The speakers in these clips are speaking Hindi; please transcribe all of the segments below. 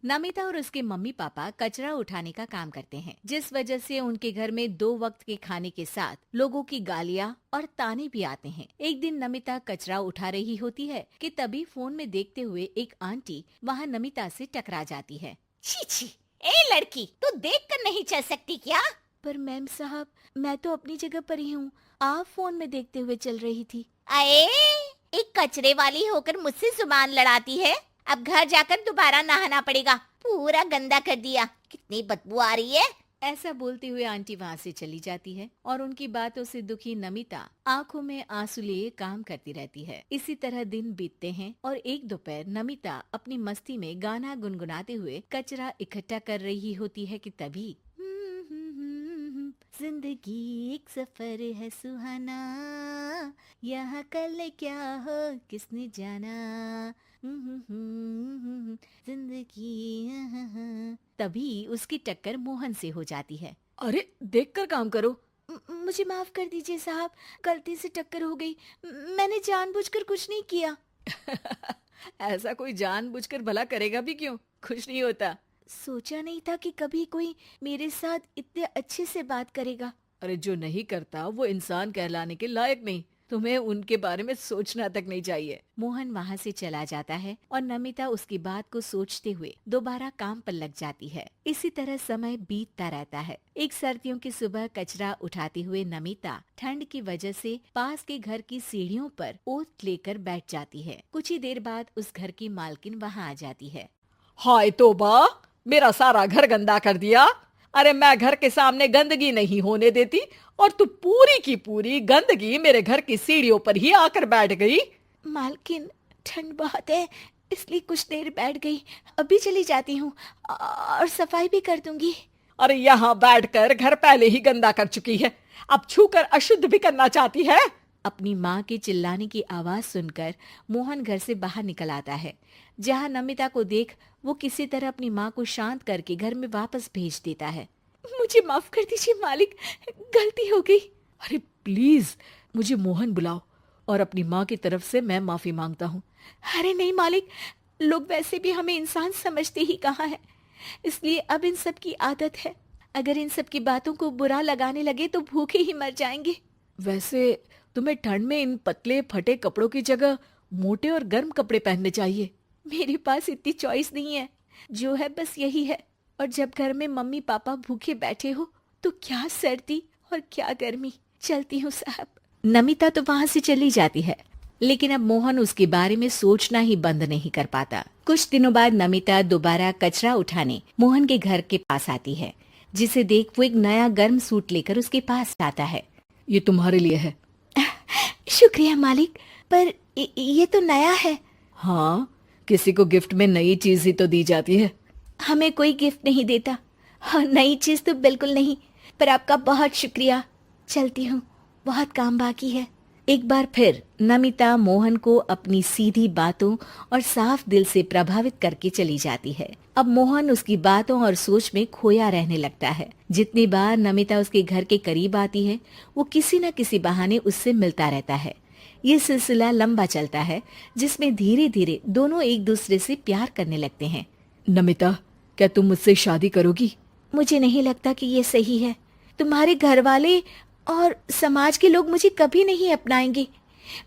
नमिता और उसके मम्मी पापा कचरा उठाने का काम करते हैं, जिस वजह से उनके घर में 2 वक्त के खाने के साथ लोगों की गालियां और ताने भी आते हैं। एक दिन नमिता कचरा उठा रही होती है कि तभी फोन में देखते हुए एक आंटी वहां नमिता से टकरा जाती है। छी छी, ए लड़की, तू देख कर नहीं चल सकती क्या? पर मैम साहब, मैं तो अपनी जगह पर ही हूँ, आप फोन में देखते हुए चल रही थी। अरे, एक कचरे वाली होकर मुझसे जुबान लड़ाती है। अब घर जाकर दोबारा नहाना पड़ेगा, पूरा गंदा कर दिया। कितनी बदबू आ रही है। ऐसा बोलते हुए आंटी वहाँ से चली जाती है और उनकी बातों से दुखी नमिता आंखों में आंसू लिए काम करती रहती है। इसी तरह दिन बीतते हैं और एक दोपहर नमिता अपनी मस्ती में गाना गुनगुनाते हुए कचरा इकट्ठा कर रही होती है कि तभी जिंदगी एक सफर है सुहाना, यहाँ कल क्या हो किसने जाना, जिंदगी। तभी उसकी टक्कर मोहन से हो जाती है। अरे देखकर काम करो। मुझे माफ कर दीजिए साहब, गलती से टक्कर हो गई, मैंने जानबूझकर कुछ नहीं किया। ऐसा कोई जानबूझकर भला करेगा भी क्यों? कुछ नहीं होता। सोचा नहीं था कि कभी कोई मेरे साथ इतने अच्छे से बात करेगा। अरे जो नहीं करता वो इंसान कहलाने के लायक नहीं। तुम्हें उनके बारे में सोचना तक नहीं चाहिए। मोहन वहाँ से चला जाता है और नमिता उसकी बात को सोचते हुए दोबारा काम पर लग जाती है। इसी तरह समय बीतता रहता है। एक सर्दियों की सुबह कचरा उठाते हुए नमिता ठंड की वजह से पास के घर की सीढ़ियों पर ओत लेकर बैठ जाती है। कुछ ही देर बाद उस घर की मालकिन वहाँ आ जाती है। हाय तौबा, मेरा सारा घर गंदा कर दिया। अरे मैं घर के सामने गंदगी नहीं होने देती और तू पूरी की पूरी गंदगी मेरे घर की सीढ़ियों पर ही आकर बैठ गई। मालकिन, ठंड बहुत है इसलिए कुछ देर बैठ गई, अभी चली जाती हूँ और सफाई भी कर दूंगी। अरे यहाँ बैठकर घर पहले ही गंदा कर चुकी है, अब छूकर अशुद्ध भी करना चाहती है। अपनी माँ के चिल्लाने की आवाज सुनकर मोहन घर से बाहर निकल आता है, जहाँ नमिता को देख वो किसी तरह अपनी माँ को शांत करके घर में वापस भेज देता है। मुझे माफ कर दीजिए मालिक, गलती हो गई। अरे प्लीज मुझे मोहन बुलाओ और अपनी माँ की तरफ से मैं माफी मांगता हूँ। अरे नहीं मालिक, लोग वैसे भी हमें इंसान समझते ही कहाँ है, इसलिए अब इन सब की आदत है। अगर इन सब की बातों को बुरा लगाने लगे तो भूखे ही मर जाएंगे। वैसे तुम्हें ठंड में इन पतले फटे कपड़ों की जगह मोटे और गर्म कपड़े पहनने चाहिए। मेरे पास इतनी चॉइस नहीं है, जो है बस यही है। और जब घर में मम्मी पापा भूखे बैठे हो तो क्या सर्दी और क्या गर्मी। चलती हूँ साहब। नमिता तो वहाँ से चली जाती है, लेकिन अब मोहन उसके बारे में सोचना ही बंद नहीं कर पाता। कुछ दिनों बाद नमिता दोबारा कचरा उठाने मोहन के घर के पास आती है, जिसे देख वो एक नया गर्म सूट लेकर उसके पास आता है। ये तुम्हारे लिए है। शुक्रिया मालिक, पर ये तो नया है। हाँ, किसी को गिफ्ट में नई चीज ही तो दी जाती है। हमें कोई गिफ्ट नहीं देता। हाँ, नई चीज तो बिल्कुल नहीं, पर आपका बहुत शुक्रिया। चलती हूँ, बहुत काम बाकी है। एक बार फिर नमिता मोहन को अपनी सीधी बातों और साफ दिल से प्रभावित करके चली जाती है। अब मोहन उसकी बातों और सोच में खोया रहने लगता है। जितनी बार नमिता उसके घर के करीब आती है, वो किसी न किसी बहाने उससे मिलता रहता है। ये सिलसिला लंबा चलता है, जिसमें धीरे धीरे दोनों एक दूसरे से प्यार करने लगते हैं। नमिता, क्या तुम मुझसे शादी करोगी? मुझे नहीं लगता कि ये सही है। तुम्हारे घर वाले और समाज के लोग मुझे कभी नहीं अपनाएंगे।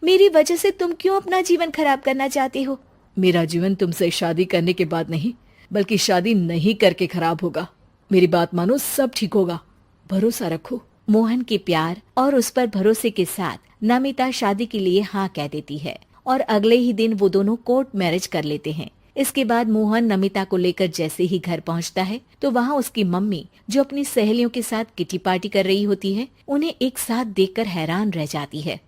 मेरी वजह से तुम क्यों अपना जीवन खराब करना चाहते हो? मेरा जीवन तुमसे शादी करने के बाद नहीं, बल्कि शादी नहीं करके खराब होगा। मेरी बात मानो, सब ठीक होगा, भरोसा रखो। मोहन के प्यार और उस पर भरोसे के साथ नमिता शादी के लिए हाँ कह देती है और अगले ही दिन वो दोनों कोर्ट मैरिज कर लेते हैं। इसके बाद मोहन नमिता को लेकर जैसे ही घर पहुंचता है तो वहाँ उसकी मम्मी, जो अपनी सहेलियों के साथ किटी पार्टी कर रही होती है, उन्हें एक साथ देखकर हैरान रह जाती है।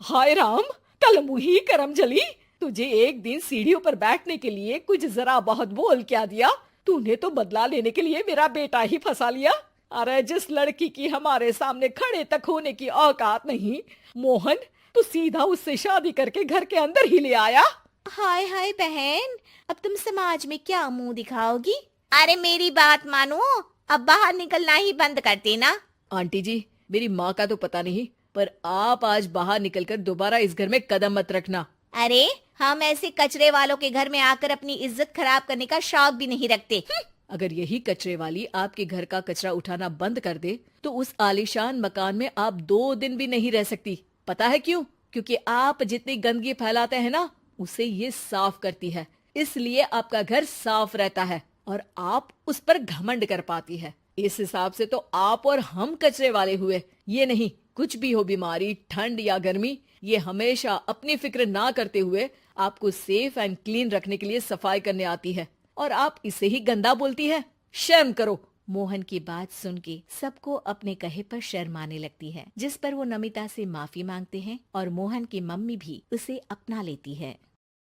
हाय राम, कल मुही करम जली, तुझे एक दिन सीढ़ियों पर बैठने के लिए कुछ जरा बहुत बोल क्या दिया। तूने तो बदला लेने के लिए मेरा बेटा ही फंसा लिया। अरे जिस लड़की की हमारे सामने खड़े तक होने की औकात नहीं, मोहन तू सीधा उससे शादी करके घर के अंदर ही ले आया। हाय हाय बहन, अब तुम समाज में क्या मुंह दिखाओगी? अरे मेरी बात मानो, अब बाहर निकलना ही बंद कर देना। आंटी जी, मेरी माँ का तो पता नहीं, पर आप आज बाहर निकलकर दोबारा इस घर में कदम मत रखना। अरे हम ऐसे कचरे वालों के घर में आकर अपनी इज्जत खराब करने का शौक भी नहीं रखते। अगर यही कचरे वाली आपके घर का कचरा उठाना बंद कर दे तो उस आलीशान मकान में आप 2 दिन भी नहीं रह सकती। पता है क्यों? क्योंकि आप जितनी गंदगी फैलाते हैं ना, उसे ये साफ करती है। इसलिए आपका घर साफ रहता है और आप उस पर घमंड कर पाती है। इस हिसाब से तो आप और हम कचरे वाले हुए। ये नहीं, कुछ भी हो, बीमारी, ठंड या गर्मी, ये हमेशा अपनी फिक्र ना करते हुए आपको सेफ एंड क्लीन रखने के लिए सफाई करने आती है और आप इसे ही गंदा बोलती है। शर्म करो। मोहन की बात सुन के सबको अपने कहे पर शर्म आने लगती है, जिस पर वो नमिता से माफी मांगते हैं और मोहन की मम्मी भी उसे अपना लेती है।